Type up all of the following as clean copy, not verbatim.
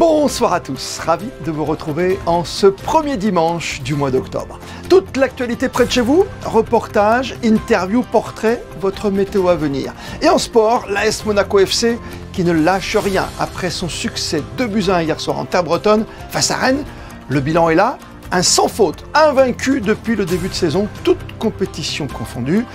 Bonsoir à tous, ravi de vous retrouver en ce premier dimanche du mois d'octobre. Toute l'actualité près de chez vous, reportages, interviews, portraits, votre météo à venir. Et en sport, l'AS Monaco FC qui ne lâche rien après son succès 2-1 hier soir en terre bretonne face à Rennes. Le bilan est là, un sans faute, invaincu depuis le début de saison, toutes compétitions confondues.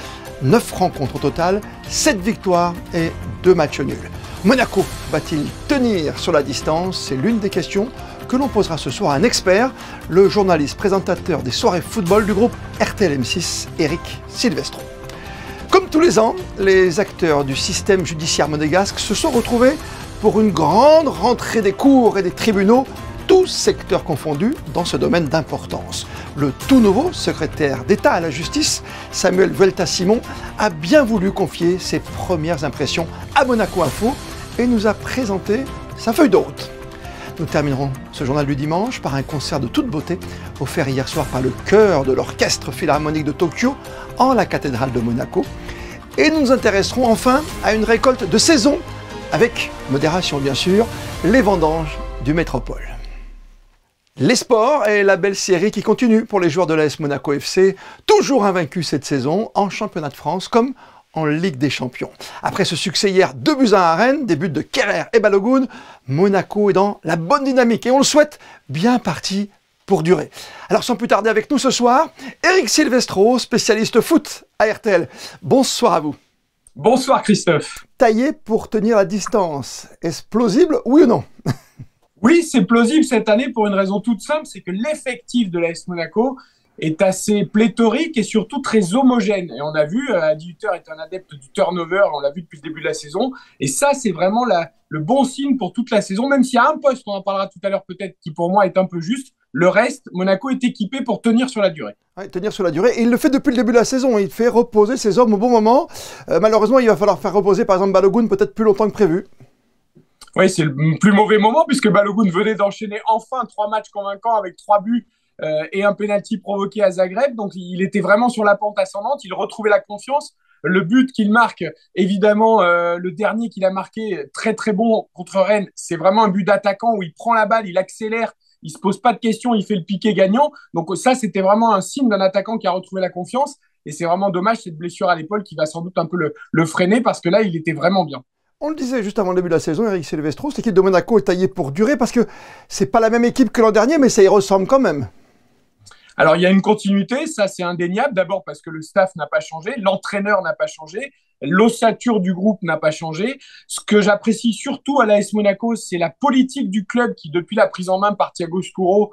9 rencontres au total, 7 victoires et 2 matchs nuls. Monaco va-t-il tenir sur la distance? C'est l'une des questions que l'on posera ce soir à un expert, le journaliste présentateur des soirées football du groupe RTL M6, Eric Silvestro. Comme tous les ans, les acteurs du système judiciaire monégasque se sont retrouvés pour une grande rentrée des cours et des tribunaux, tous secteurs confondus dans ce domaine d'importance. Le tout nouveau secrétaire d'État à la justice, Samuel Vuelta-Simon, a bien voulu confier ses premières impressions à Monaco Info et nous a présenté sa feuille de route. Nous terminerons ce journal du dimanche par un concert de toute beauté offert hier soir par le chœur de l'Orchestre Philharmonique de Tokyo en la cathédrale de Monaco. Et nous nous intéresserons enfin à une récolte de saison avec, modération bien sûr, les vendanges du Métropole. Les sports et la belle série qui continue pour les joueurs de l'AS Monaco FC, toujours invaincus cette saison en championnat de France comme en Ligue des Champions. Après ce succès hier 2-1 à Rennes, des buts de Kerrer et Balogun, Monaco est dans la bonne dynamique et on le souhaite bien parti pour durer. Alors sans plus tarder avec nous ce soir, Eric Silvestro, spécialiste foot à RTL. Bonsoir à vous. Bonsoir Christophe. Taillé pour tenir la distance, est-ce plausible, oui ou non? Oui, c'est plausible cette année pour une raison toute simple, c'est que l'effectif de l'AS Monaco est assez pléthorique et surtout très homogène. Et on a vu, Adi Hütter est un adepte du turnover, on l'a vu depuis le début de la saison. Et ça, c'est vraiment le bon signe pour toute la saison, même s'il y a un poste, on en parlera tout à l'heure peut-être, qui pour moi est un peu juste. Le reste, Monaco est équipé pour tenir sur la durée. Oui, tenir sur la durée. Et il le fait depuis le début de la saison. Il fait reposer ses hommes au bon moment. Malheureusement, il va falloir faire reposer par exemple Balogun peut-être plus longtemps que prévu. Oui, c'est le plus mauvais moment puisque Balogun venait d'enchaîner enfin 3 matchs convaincants avec 3 buts et un penalty provoqué à Zagreb. Donc, il était vraiment sur la pente ascendante. Il retrouvait la confiance. Le but qu'il marque, évidemment, le dernier qu'il a marqué, très très bon contre Rennes, c'est vraiment un but d'attaquant où il prend la balle, il accélère, il se pose pas de questions, il fait le piqué gagnant. Donc ça, c'était vraiment un signe d'un attaquant qui a retrouvé la confiance. Et c'est vraiment dommage cette blessure à l'épaule qui va sans doute un peu le freiner parce que là, il était vraiment bien. On le disait juste avant le début de la saison, Eric Silvestro, cette équipe de Monaco est taillée pour durer parce que c'est pas la même équipe que l'an dernier, mais ça y ressemble quand même. Alors, il y a une continuité, ça c'est indéniable. D'abord parce que le staff n'a pas changé, l'entraîneur n'a pas changé, l'ossature du groupe n'a pas changé. Ce que j'apprécie surtout à l'AS Monaco, c'est la politique du club qui, depuis la prise en main par Thiago Scuro,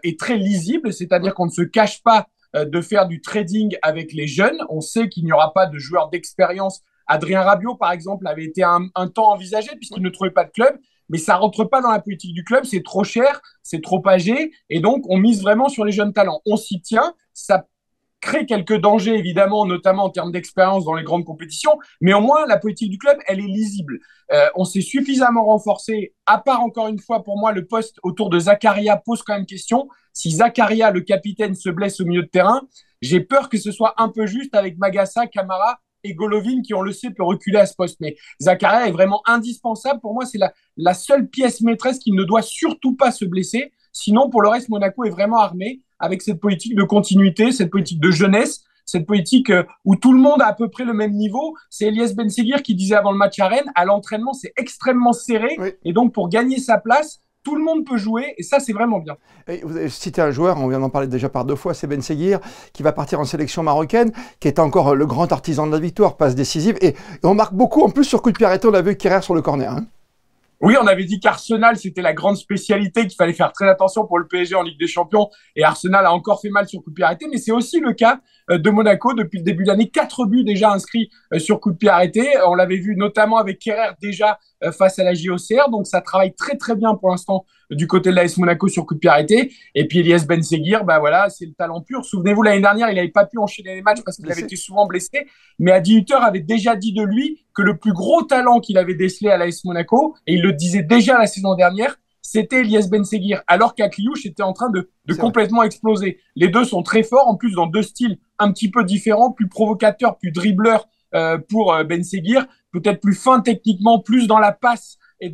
est très lisible. C'est-à-dire qu'on ne se cache pas de faire du trading avec les jeunes. On sait qu'il n'y aura pas de joueurs d'expérience. Adrien Rabiot, par exemple, avait été un temps envisagé puisqu'il ne trouvait pas de club, mais ça rentre pas dans la politique du club, c'est trop cher, c'est trop âgé, et donc on mise vraiment sur les jeunes talents. On s'y tient, ça crée quelques dangers, évidemment, notamment en termes d'expérience dans les grandes compétitions, mais au moins, la politique du club, elle est lisible. On s'est suffisamment renforcé, à part, encore une fois, pour moi, le poste autour de Zakaria pose quand même question. Si Zakaria, le capitaine, se blesse au milieu de terrain, j'ai peur que ce soit un peu juste avec Magassa, Camara et Golovin qui, on le sait, peut reculer à ce poste. Mais Zakaria est vraiment indispensable. Pour moi, c'est la seule pièce maîtresse qui ne doit surtout pas se blesser. Sinon, pour le reste, Monaco est vraiment armé avec cette politique de continuité, cette politique de jeunesse, cette politique où tout le monde a à peu près le même niveau. C'est Elias Benseguir qui disait avant le match à Rennes, à l'entraînement, c'est extrêmement serré. Oui. Et donc, pour gagner sa place, tout le monde peut jouer et ça, c'est vraiment bien. Et vous avez cité un joueur, on vient d'en parler déjà par 2 fois, c'est Benseguir, qui va partir en sélection marocaine, qui est encore le grand artisan de la victoire, passe décisive. Et on marque beaucoup en plus sur coup de pied arrêté, on a vu Kerrer sur le corner. Hein. Oui, on avait dit qu'Arsenal, c'était la grande spécialité, qu'il fallait faire très attention pour le PSG en Ligue des Champions. Et Arsenal a encore fait mal sur coup de pied arrêté. Mais c'est aussi le cas de Monaco depuis le début de l'année. 4 buts déjà inscrits sur coup de pied arrêté. On l'avait vu notamment avec Kerrer déjà face à la JOCR. Donc, ça travaille très, très bien pour l'instant du côté de l'AS Monaco sur coup de pied arrêté. Et puis, Elias Benseguir, bah voilà, c'est le talent pur. Souvenez-vous, l'année dernière, il n'avait pas pu enchaîner les matchs parce qu'il avait été souvent blessé. Mais Adi Hütter avait déjà dit de lui que le plus gros talent qu'il avait décelé à l'AS Monaco, et il le disait déjà la saison dernière, c'était Elias Benseguir, alors qu'Akliouche était en train de complètement exploser. Les deux sont très forts, en plus dans 2 styles un petit peu différents, plus provocateurs, plus dribbleurs pour Benseguir, peut-être plus fin techniquement, plus dans la passe et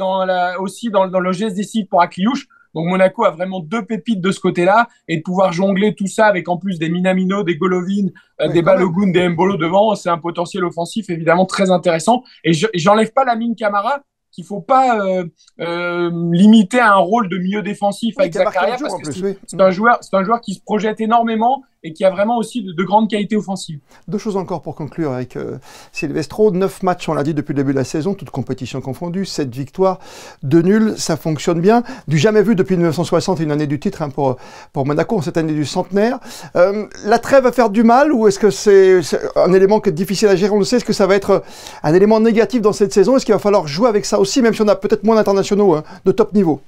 aussi dans le geste décisif pour Akliouche. Donc Monaco a vraiment deux pépites de ce côté-là, et de pouvoir jongler tout ça avec en plus des Minamino, des Golovin, des Balogun, des Mbolo devant, c'est un potentiel offensif évidemment très intéressant. Et j'enlève pas Lamine Camara, qu'il faut pas limiter à un rôle de milieu défensif avec Zakaria, parce que c'est un joueur qui se projette énormément et qui a vraiment aussi de grandes qualités offensives. Deux choses encore pour conclure avec Silvestro. 9 matchs, on l'a dit, depuis le début de la saison, toutes compétitions confondues, 7 victoires, 2 nuls, ça fonctionne bien. Du jamais vu depuis 1960, une année du titre hein, pour Monaco, cette année du centenaire. La trêve va faire du mal, ou est-ce que c'est un élément qui est difficile à gérer? On le sait, est-ce que ça va être un élément négatif dans cette saison? Est-ce qu'il va falloir jouer avec ça aussi, même si on a peut-être moins d'internationaux hein, de top niveau?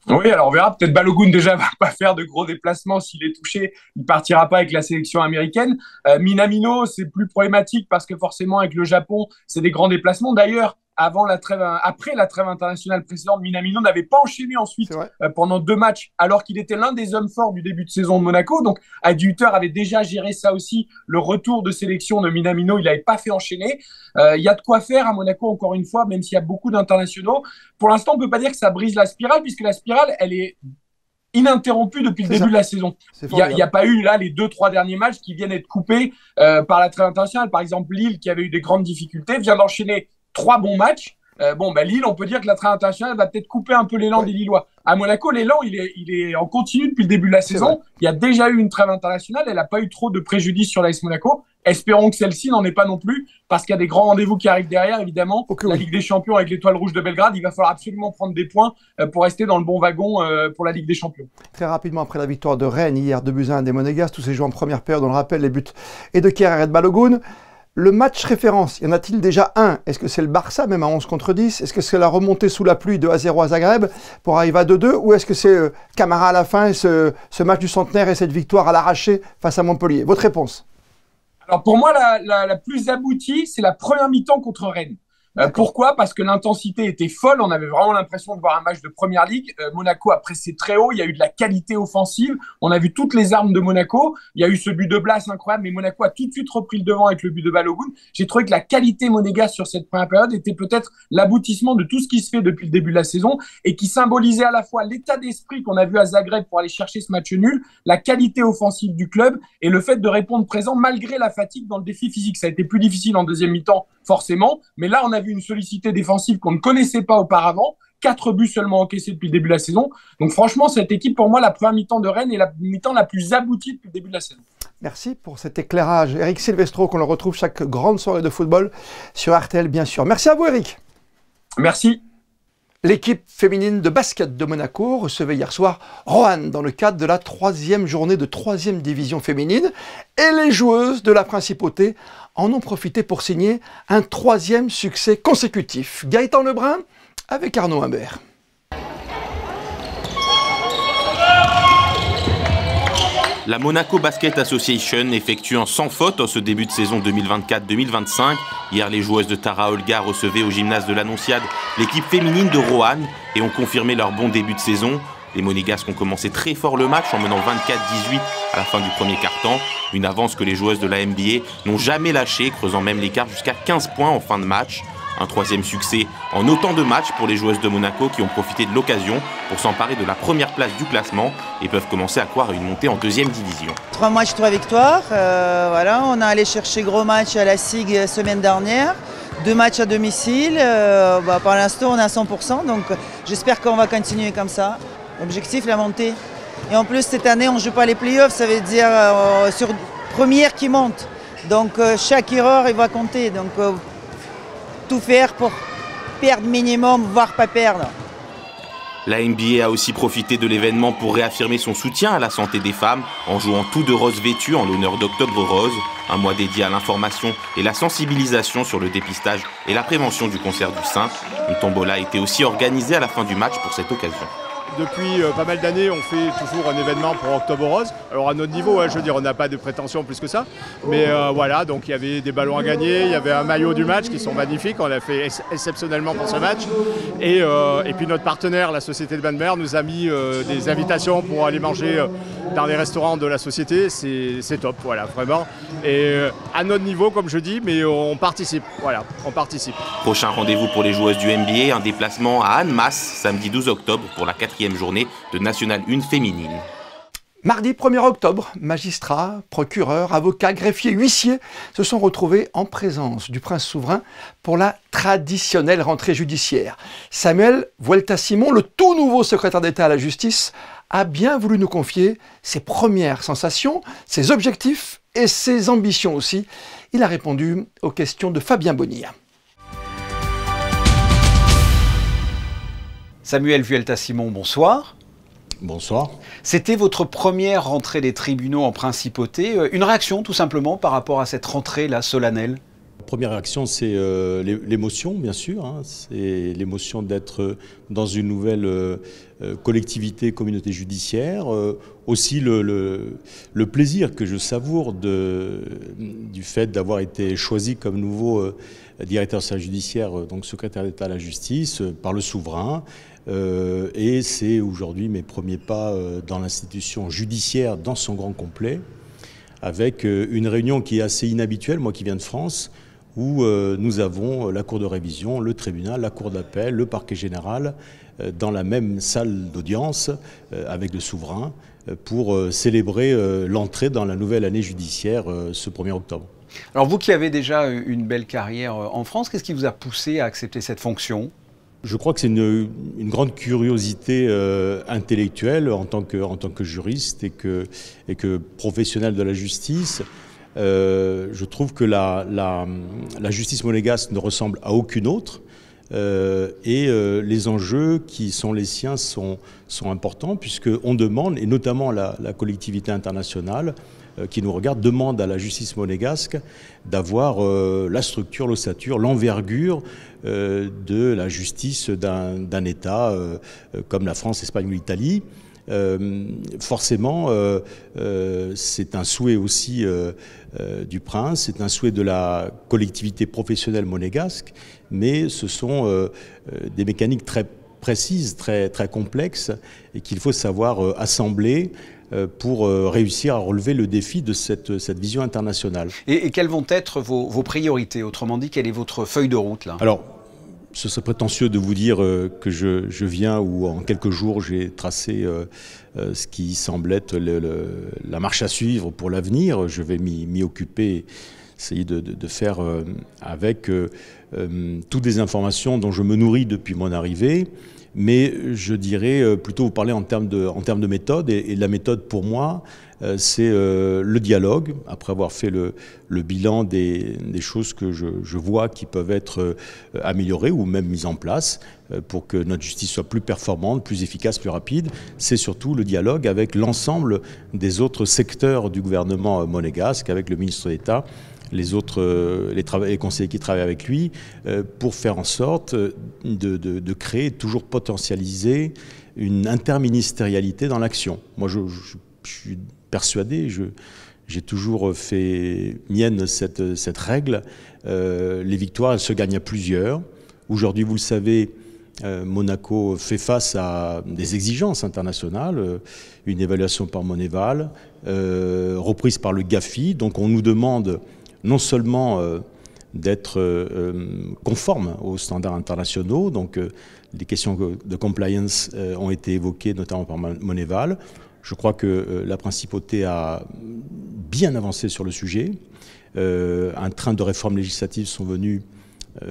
Oui, alors on verra. Peut-être Balogun déjà va pas faire de gros déplacements. S'il est touché, il partira pas avec la sélection américaine. Minamino, c'est plus problématique parce que forcément avec le Japon, c'est des grands déplacements. D'ailleurs, après la trêve internationale précédente, Minamino n'avait pas enchaîné ensuite pendant 2 matchs, alors qu'il était l'un des hommes forts du début de saison de Monaco. Donc, Adi Hütter avait déjà géré ça aussi, le retour de sélection de Minamino, il n'avait pas fait enchaîner. Il y a de quoi faire à Monaco, encore une fois, même s'il y a beaucoup d'internationaux. Pour l'instant, on ne peut pas dire que ça brise la spirale, puisque la spirale, elle est ininterrompue depuis le début de la saison. Il n'y a pas eu là les 2-3 derniers matchs qui viennent être coupés par la trêve internationale. Par exemple, Lille, qui avait eu des grandes difficultés, vient d'enchaîner 3 bons matchs. Lille, on peut dire que la trêve internationale va peut-être couper un peu l'élan des Lillois. À Monaco, l'élan, il est en continu depuis le début de la saison. Il y a déjà eu une trêve internationale, elle n'a pas eu trop de préjudice sur l'AS Monaco. Espérons que celle-ci n'en ait pas non plus, parce qu'il y a des grands rendez-vous qui arrivent derrière, évidemment. La Ligue des Champions avec l'Étoile Rouge de Belgrade, il va falloir absolument prendre des points pour rester dans le bon wagon pour la Ligue des Champions. Très rapidement, après la victoire de Rennes hier, 2-1 des Monégasques, tous ces joueurs en première période, on le rappelle, les buts et de Kjaer et de Balogun. Le match référence, y en a-t-il déjà un? Est-ce que c'est le Barça, même à 11-10? Est-ce que c'est la remontée sous la pluie 2-0 à Zagreb pour arriver à 2-2? Ou est-ce que c'est Camara à la fin et ce match du centenaire et cette victoire à l'arraché face à Montpellier? Votre réponse? Alors pour moi, la plus aboutie, c'est la première mi-temps contre Rennes. Pourquoi? Parce que l'intensité était folle. On avait vraiment l'impression de voir un match de première ligue. Monaco a pressé très haut. Il y a eu de la qualité offensive. On a vu toutes les armes de Monaco. Il y a eu ce but de Blas incroyable, mais Monaco a tout de suite repris le devant avec le but de Balogun. J'ai trouvé que la qualité monégasque sur cette première période était peut-être l'aboutissement de tout ce qui se fait depuis le début de la saison et qui symbolisait à la fois l'état d'esprit qu'on a vu à Zagreb pour aller chercher ce match nul, la qualité offensive du club et le fait de répondre présent malgré la fatigue dans le défi physique. Ça a été plus difficile en deuxième mi-temps, forcément, mais là, on a vu une sollicité défensive qu'on ne connaissait pas auparavant. 4 buts seulement encaissés depuis le début de la saison. Donc franchement, cette équipe, pour moi, la première mi-temps de Rennes est la mi-temps la plus aboutie depuis le début de la saison. Merci pour cet éclairage. Eric Silvestro, qu'on le retrouve chaque grande soirée de football sur RTL, bien sûr. Merci à vous, Eric. Merci. L'équipe féminine de basket de Monaco recevait hier soir Roanne dans le cadre de la 3e journée de 3e division féminine. Et les joueuses de la Principauté en ont profité pour signer un 3e succès consécutif. Gaëtan Lebrun avec Arnaud Imbert. La Monaco Basket Association effectuant sans faute en ce début de saison 2024-2025. Hier, les joueuses de Tara Olga recevaient au gymnase de l'Annonciade l'équipe féminine de Roanne et ont confirmé leur bon début de saison. Les Monégasques ont commencé très fort le match en menant 24-18 à la fin du premier quart-temps. Une avance que les joueuses de la NBA n'ont jamais lâchée, creusant même l'écart jusqu'à 15 points en fin de match. Un 3e succès en autant de matchs pour les joueuses de Monaco qui ont profité de l'occasion pour s'emparer de la première place du classement et peuvent commencer à croire à une montée en 2e division. 3 matchs, 3 victoires. Voilà, on a allé chercher gros match à la SIG semaine dernière. 2 matchs à domicile. Pour l'instant, on est à 100%. Donc j'espère qu'on va continuer comme ça. Objectif, la montée. Et en plus, cette année, on ne joue pas les playoffs. Ça veut dire sur première qui monte. Donc chaque erreur, il va compter. Donc tout faire pour perdre minimum, voire pas perdre. La NBA a aussi profité de l'événement pour réaffirmer son soutien à la santé des femmes en jouant tout de rose vêtu en l'honneur d'Octobre Rose, un mois dédié à l'information et la sensibilisation sur le dépistage et la prévention du cancer du sein. Une tombola a été aussi organisée à la fin du match pour cette occasion. depuis pas mal d'années, on fait toujours un événement pour Octobre Rose. Alors à notre niveau, je veux dire, on n'a pas de prétention plus que ça. Mais voilà, donc il y avait des ballons à gagner, il y avait un maillot du match qui sont magnifiques, on l'a fait exceptionnellement pour ce match. Et puis notre partenaire, la Société de Bain-de-Mer, nous a mis des invitations pour aller manger dans les restaurants de la société. C'est top, voilà, vraiment. Et à notre niveau, comme je dis, mais on participe, voilà, on participe. Prochain rendez-vous pour les joueuses du NBA, un déplacement à Annemasse, samedi 12 octobre, pour la 4e journée de National 1 féminine. Mardi 1er octobre, magistrats, procureurs, avocats, greffiers, huissiers se sont retrouvés en présence du prince souverain pour la traditionnelle rentrée judiciaire. Samuel Vuelta-Simon, le tout nouveau secrétaire d'État à la justice, a bien voulu nous confier ses premières sensations, ses objectifs et ses ambitions aussi. Il a répondu aux questions de Fabien Bonilla. Samuel Vuelta-Simon, bonsoir. Bonsoir. C'était votre première rentrée des tribunaux en principauté. Une réaction tout simplement par rapport à cette rentrée-là solennelle? La première réaction, c'est l'émotion, bien sûr. Hein. C'est l'émotion d'être dans une nouvelle collectivité, communauté judiciaire. Aussi le plaisir que je savoure du fait d'avoir été choisi comme nouveau directeur de service judiciaire, donc secrétaire d'État à la justice, par le souverain. Et c'est aujourd'hui mes premiers pas dans l'institution judiciaire dans son grand complet, avec une réunion qui est assez inhabituelle, moi qui viens de France, où nous avons la cour de révision, le tribunal, la cour d'appel, le parquet général, dans la même salle d'audience avec le souverain, pour célébrer l'entrée dans la nouvelle année judiciaire ce 1er octobre. Alors vous qui avez déjà une belle carrière en France, qu'est-ce qui vous a poussé à accepter cette fonction ? Je crois que c'est une grande curiosité intellectuelle en tant que juriste et que professionnel de la justice. Je trouve que la justice monégasque ne ressemble à aucune autre et les enjeux qui sont les siens sont importants puisqu'on demande, et notamment la collectivité internationale qui nous regarde, demande à la justice monégasque d'avoir la structure, l'ossature, l'envergure de la justice d'un État comme la France, l'Espagne ou l'Italie. Forcément, c'est un souhait aussi du prince, c'est un souhait de la collectivité professionnelle monégasque, mais ce sont des mécaniques très précises, très complexes, et qu'il faut savoir assembler pour réussir à relever le défi de cette vision internationale. Et quelles vont être vos priorités? Autrement dit, quelle est votre feuille de route là? Alors, ce serait prétentieux de vous dire que je viens ou en quelques jours j'ai tracé ce qui semble être la marche à suivre pour l'avenir. Je vais m'y occuper, essayer de faire avec toutes les informations dont je me nourris depuis mon arrivée. Mais je dirais plutôt vous parler en termes de méthode. Et la méthode pour moi, c'est le dialogue. Après avoir fait le bilan des choses que je vois qui peuvent être améliorées ou même mises en place pour que notre justice soit plus performante, plus efficace, plus rapide, c'est surtout le dialogue avec l'ensemble des autres secteurs du gouvernement monégasque, avec le ministre d'État, les conseillers qui travaillent avec lui, pour faire en sorte de créer, toujours potentialiser une interministérialité dans l'action. Moi, je suis persuadé, j'ai toujours fait mienne cette règle. Les victoires, elles se gagnent à plusieurs. Aujourd'hui, vous le savez, Monaco fait face à des exigences internationales, une évaluation par Monéval, reprise par le GAFI. Donc on nous demande non seulement d'être conforme aux standards internationaux, donc les questions de compliance ont été évoquées notamment par Monéval. Je crois que la principauté a bien avancé sur le sujet. Un train de réformes législatives sont venus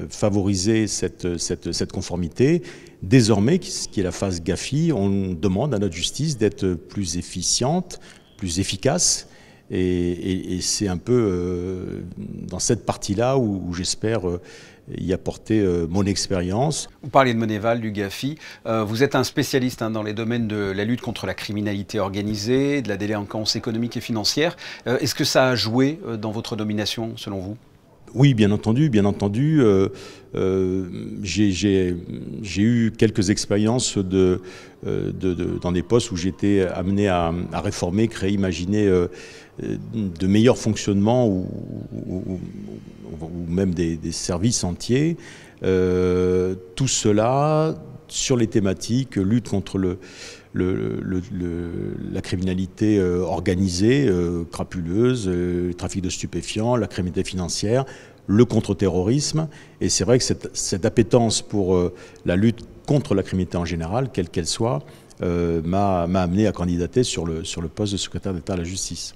favoriser cette conformité. Désormais, ce qui est la phase GAFI, on demande à notre justice d'être plus efficiente, plus efficace. Et c'est un peu dans cette partie-là où j'espère y apporter mon expérience. Vous parliez de Monéval, du GAFI. Vous êtes un spécialiste dans les domaines de la lutte contre la criminalité organisée, de la délinquance économique et financière. Est-ce que ça a joué dans votre nomination, selon vous ? Oui, bien entendu, bien entendu. J'ai eu quelques expériences dans des postes où j'étais amené à réformer, créer, imaginer de meilleurs fonctionnements ou même des services entiers. Tout cela sur les thématiques lutte contre la criminalité organisée, crapuleuse, le trafic de stupéfiants, la criminalité financière, le contre-terrorisme. Et c'est vrai que cette appétence pour la lutte contre la criminalité en général, quelle qu'elle soit, m'a amené à candidater sur le poste de secrétaire d'État à la justice.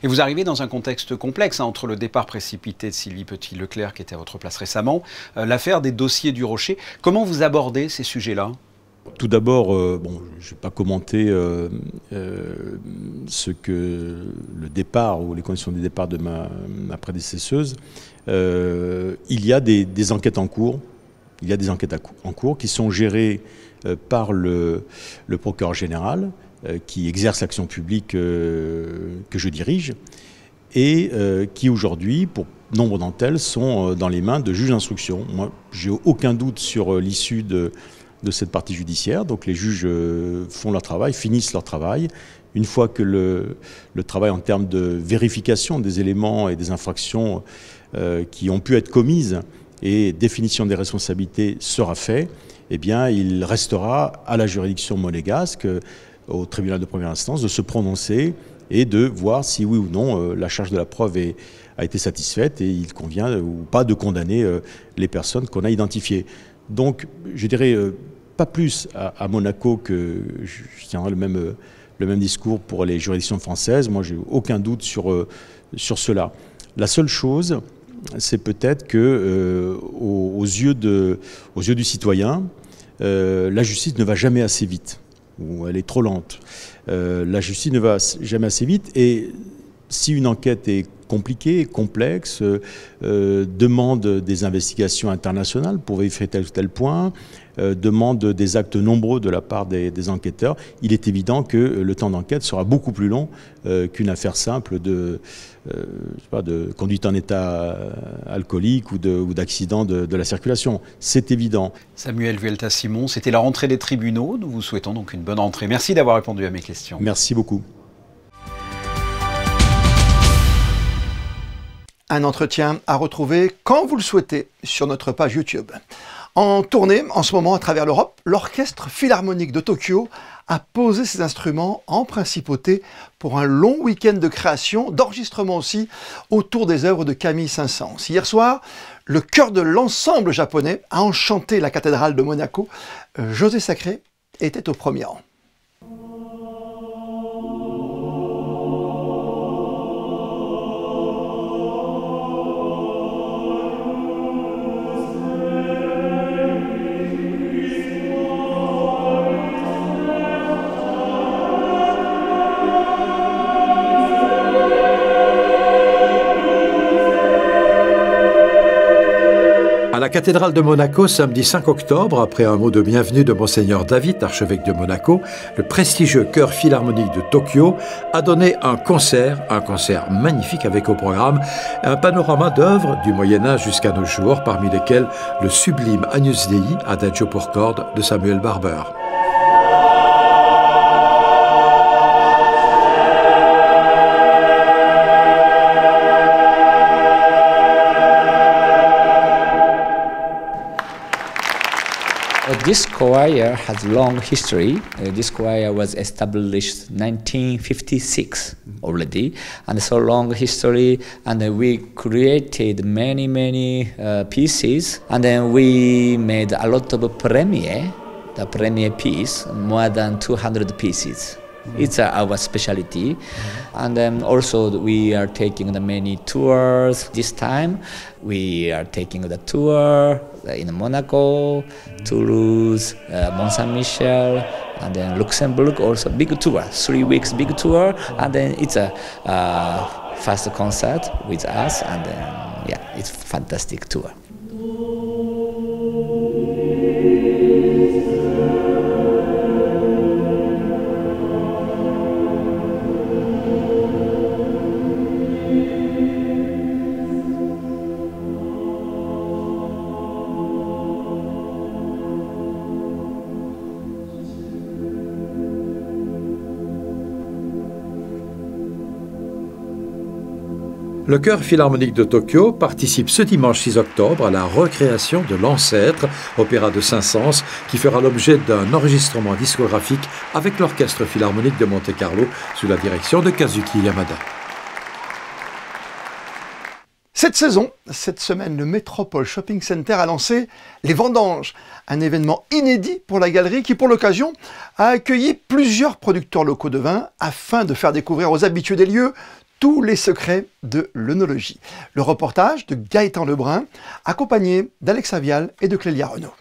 Et vous arrivez dans un contexte complexe, entre le départ précipité de Sylvie Petit-Leclerc, qui était à votre place récemment, l'affaire des dossiers du Rocher. Comment vous abordez ces sujets-là ? Tout d'abord, je ne vais pas commenter ce que le départ ou les conditions du départ de ma prédécesseuse. Il y a des enquêtes en cours. Il y a des enquêtes en cours qui sont gérées par le procureur général qui exerce l'action publique que je dirige et qui aujourd'hui, pour nombre d'entre elles, sont dans les mains de juges d'instruction. Moi, j'ai aucun doute sur l'issue de cette partie judiciaire. Donc les juges font leur travail, finissent leur travail. Une fois que le travail en termes de vérification des éléments et des infractions qui ont pu être commises et définition des responsabilités sera fait, eh bien, il restera à la juridiction monégasque, au tribunal de première instance, de se prononcer et de voir si oui ou non la charge de la preuve a été satisfaite et il convient ou pas de condamner les personnes qu'on a identifiées. Donc, je dirais pas plus à Monaco que je tiendrai le même discours pour les juridictions françaises. Moi, j'ai aucun doute sur cela. La seule chose, c'est peut-être que aux yeux du citoyen, la justice ne va jamais assez vite, ou elle est trop lente. La justice ne va jamais assez vite, et si une enquête est compliquée, complexe, demande des investigations internationales pour vérifier tel ou tel point, demande des actes nombreux de la part des enquêteurs, il est évident que le temps d'enquête sera beaucoup plus long qu'une affaire simple de conduite en état alcoolique ou d'accident de la circulation. C'est évident. Samuel Vuelta-Simon, c'était la rentrée des tribunaux. Nous vous souhaitons donc une bonne rentrée. Merci d'avoir répondu à mes questions. Merci beaucoup. Un entretien à retrouver quand vous le souhaitez sur notre page YouTube. En tournée en ce moment à travers l'Europe, l'Orchestre Philharmonique de Tokyo a posé ses instruments en principauté pour un long week-end de création, d'enregistrement aussi, autour des œuvres de Camille Saint-Saëns. Hier soir, le chœur de l'ensemble japonais a enchanté la cathédrale de Monaco. José Sacré était au premier rang. À la cathédrale de Monaco, samedi 5 octobre, après un mot de bienvenue de Monseigneur David, archevêque de Monaco, le prestigieux chœur philharmonique de Tokyo a donné un concert magnifique avec au programme un panorama d'œuvres du Moyen-Âge jusqu'à nos jours, parmi lesquelles le sublime Agnus Dei, Adagio pour cordes de Samuel Barber. This choir has long history. This choir was established 1956 already, and so long history. And we created many pieces, and then we made a lot of premiere. The premiere piece, more than 200 pieces. It's our specialty. And then also we are taking the many tours. This time we are taking the tour in Monaco, Toulouse, Mont Saint-Michel, and then Luxembourg, also big tour, 3 weeks big tour. And then it's a first concert with us, and then yeah, it's fantastic tour. Le Chœur Philharmonique de Tokyo participe ce dimanche 6 octobre à la recréation de L'Ancêtre, opéra de Saint-Saëns, qui fera l'objet d'un enregistrement discographique avec l'Orchestre Philharmonique de Monte-Carlo sous la direction de Kazuki Yamada. Cette saison, cette semaine, le Métropole Shopping Center a lancé les Vendanges, un événement inédit pour la galerie qui, pour l'occasion, a accueilli plusieurs producteurs locaux de vin afin de faire découvrir aux habitués des lieux tous les secrets de l'œnologie. Le reportage de Gaëtan Lebrun, accompagné d'Alexa Vial et de Clélia Renaud.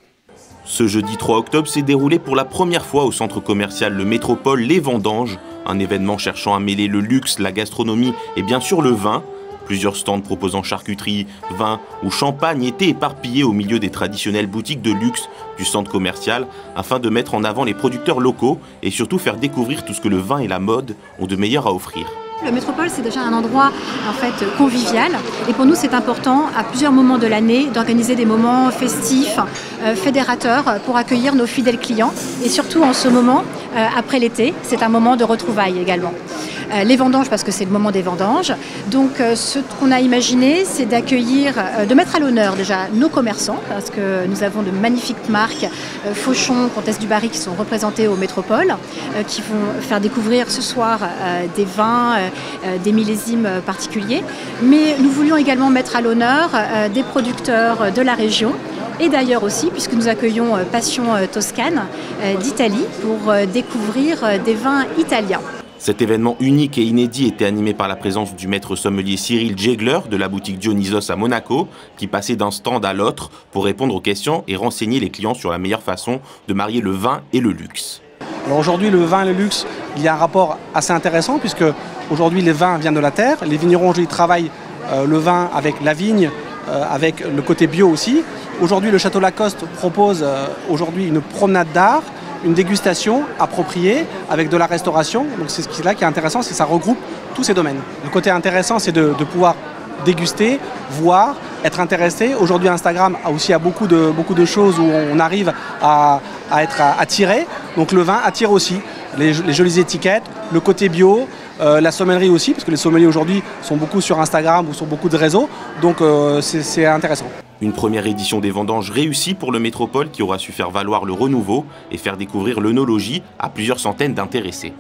Ce jeudi 3 octobre s'est déroulé pour la première fois au centre commercial Le Métropole les Vendanges, un événement cherchant à mêler le luxe, la gastronomie et bien sûr le vin. Plusieurs stands proposant charcuterie, vin ou champagne étaient éparpillés au milieu des traditionnelles boutiques de luxe du centre commercial afin de mettre en avant les producteurs locaux et surtout faire découvrir tout ce que le vin et la mode ont de meilleur à offrir. Le Métropole, c'est déjà un endroit en fait convivial et pour nous c'est important à plusieurs moments de l'année d'organiser des moments festifs, fédérateurs pour accueillir nos fidèles clients et surtout en ce moment, après l'été, c'est un moment de retrouvailles également. Les vendanges parce que c'est le moment des vendanges. Donc ce qu'on a imaginé, c'est d'accueillir, de mettre à l'honneur déjà nos commerçants parce que nous avons de magnifiques marques, Fauchon, Comtesse du Barry qui sont représentés au Métropole, qui vont faire découvrir ce soir des vins, des millésimes particuliers. Mais nous voulions également mettre à l'honneur des producteurs de la région et d'ailleurs aussi, puisque nous accueillons Passion Toscane d'Italie pour découvrir des vins italiens. Cet événement unique et inédit était animé par la présence du maître sommelier Cyril Jegler de la boutique Dionysos à Monaco, qui passait d'un stand à l'autre pour répondre aux questions et renseigner les clients sur la meilleure façon de marier le vin et le luxe. Alors aujourd'hui, le vin et le luxe, il y a un rapport assez intéressant puisque aujourd'hui les vins viennent de la terre. Les vignerons aujourd'hui travaillent le vin avec la vigne, avec le côté bio aussi. Aujourd'hui, le Château Lacoste propose aujourd'hui une promenade d'art, une dégustation appropriée avec de la restauration. Donc c'est ce qui est là qui est intéressant, c'est que ça regroupe tous ces domaines. Le côté intéressant, c'est de pouvoir déguster, voir, être intéressé. Aujourd'hui, Instagram a aussi beaucoup de choses où on arrive à être attiré. Donc le vin attire aussi. Les jolies étiquettes, le côté bio, la sommellerie aussi, parce que les sommeliers aujourd'hui sont beaucoup sur Instagram ou sur beaucoup de réseaux. Donc c'est intéressant. Une première édition des vendanges réussie pour le Métropole qui aura su faire valoir le renouveau et faire découvrir l'œnologie à plusieurs centaines d'intéressés.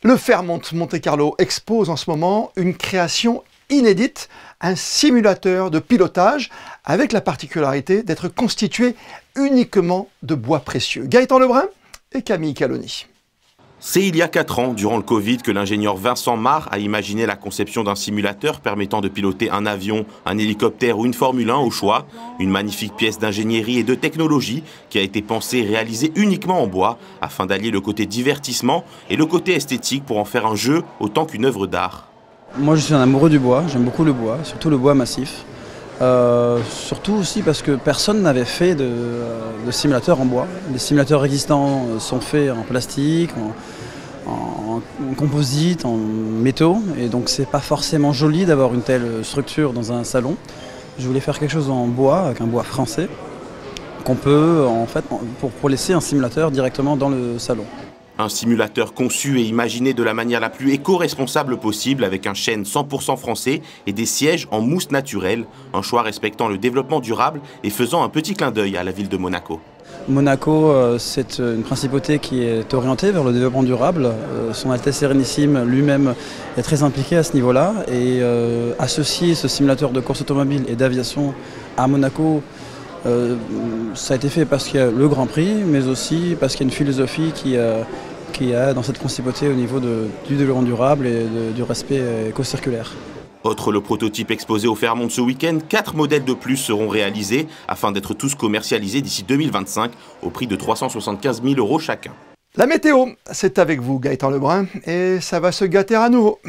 Le Fairmont Monte-Carlo expose en ce moment une création inédite, un simulateur de pilotage avec la particularité d'être constitué uniquement de bois précieux. Gaëtan Lebrun et Camille Caloni. C'est il y a 4 ans, durant le Covid, que l'ingénieur Vincent Marre a imaginé la conception d'un simulateur permettant de piloter un avion, un hélicoptère ou une Formule 1 au choix. Une magnifique pièce d'ingénierie et de technologie qui a été pensée et réalisée uniquement en bois afin d'allier le côté divertissement et le côté esthétique pour en faire un jeu autant qu'une œuvre d'art. Moi je suis un amoureux du bois, j'aime beaucoup le bois, surtout le bois massif. Surtout aussi parce que personne n'avait fait de simulateur en bois. Les simulateurs existants sont faits en plastique, en composite, en métaux, et donc c'est pas forcément joli d'avoir une telle structure dans un salon. Je voulais faire quelque chose en bois, avec un bois français, qu'on peut en fait pour laisser un simulateur directement dans le salon. Un simulateur conçu et imaginé de la manière la plus éco-responsable possible avec un chêne 100% français et des sièges en mousse naturelle, un choix respectant le développement durable et faisant un petit clin d'œil à la ville de Monaco. Monaco, c'est une principauté qui est orientée vers le développement durable. Son Altesse Sérénissime lui-même est très impliqué à ce niveau-là et associer ce simulateur de course automobile et d'aviation à Monaco, ça a été fait parce qu'il y a le Grand Prix, mais aussi parce qu'il y a une philosophie qui a dans cette principauté au niveau du développement durable et du respect éco-circulaire. Autre le prototype exposé au Fairmont ce week-end, 4 modèles de plus seront réalisés afin d'être tous commercialisés d'ici 2025 au prix de 375 000 € chacun. La météo, c'est avec vous Gaëtan Lebrun et ça va se gâter à nouveau.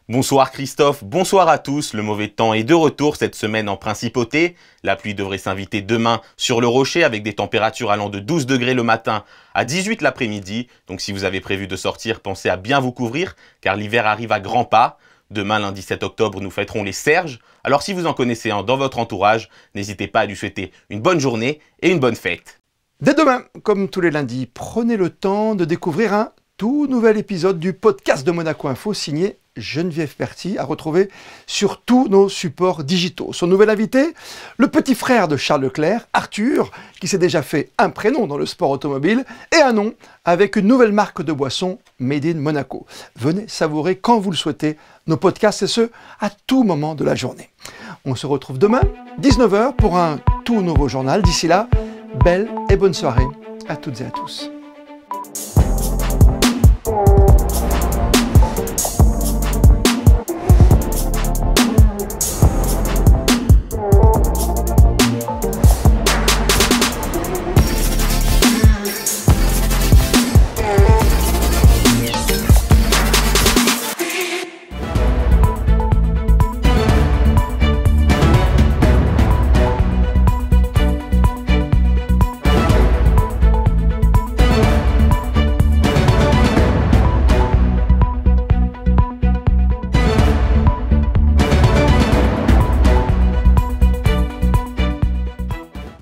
Bonsoir Christophe, bonsoir à tous. Le mauvais temps est de retour cette semaine en principauté. La pluie devrait s'inviter demain sur le Rocher avec des températures allant de 12 degrés le matin à 18 l'après-midi. Donc si vous avez prévu de sortir, pensez à bien vous couvrir car l'hiver arrive à grands pas. Demain, lundi 7 octobre, nous fêterons les Serges. Alors si vous en connaissez un dans votre entourage, n'hésitez pas à lui souhaiter une bonne journée et une bonne fête. Dès demain, comme tous les lundis, prenez le temps de découvrir un tout nouvel épisode du podcast de Monaco Info signé Geneviève Perty, à retrouver sur tous nos supports digitaux. Son nouvel invité, le petit frère de Charles Leclerc, Arthur, qui s'est déjà fait un prénom dans le sport automobile et un nom avec une nouvelle marque de boisson Made in Monaco. Venez savourer quand vous le souhaitez nos podcasts et ce, à tout moment de la journée. On se retrouve demain, 19h, pour un tout nouveau journal. D'ici là, belle et bonne soirée à toutes et à tous.